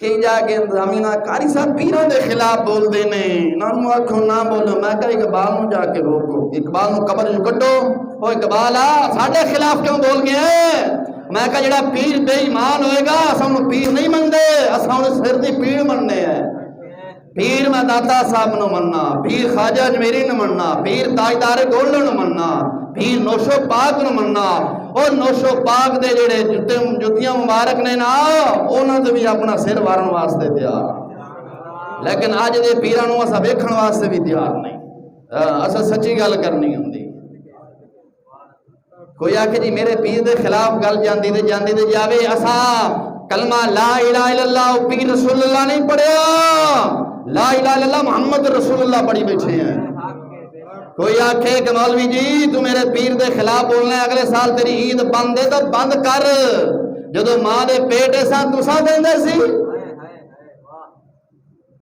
कई जाके इंतजामिया कारी साहब पीरों के खिलाफ बोलते ने इन्होंने आखो ना बोलो। मैं कहा इकबाल नूं जाके रोको, इकबाल नूं कबर चों कड्डो। ओ इकबाल आ साडे खिलाफ क्यों बोल गया है? मैं कहा जिहड़ा पीर बेईमान होएगा असां उहनूं पीर नहीं मनदे, असां उहदे सिर दी पीड़ मनने है। पीर मैं दाता साहब नूं मनना, पीर ख्वाजा अजमेरी नूं मनना, पीर ताजदार गोल्ड नूं मनना, पीर नौशो पाक नूं मनना। और नौशो पाक दे जेड़े जुत्तियां मुबारक ने ना उन्हां ते भी अपना सिर वारन वास्ते तैयार, लेकिन अज दे पीरां नूं असां वेखण वास्ते भी तैयार नहीं। असां सच्ची गल करनी हुंदी। कोई आखे जी मेरे पीर दे खिलाफ गल जांदी ते जावे, असा कलमा ला इलाहा इल्लल्लाह पीर रसूलुल्लाह नहीं पढ़िया, ला इलाहा इल्लल्लाह मोहम्मद रसूलुल्लाह पढ़ी बैठे हैं। कोई आखे कि मौलवी जी तू मेरे पीर दे खिलाफ बोलना है, अगले साल तेरी ईद बंद है तो बंद कर। जदों मां दे पेट सा तुसा देंदे सी,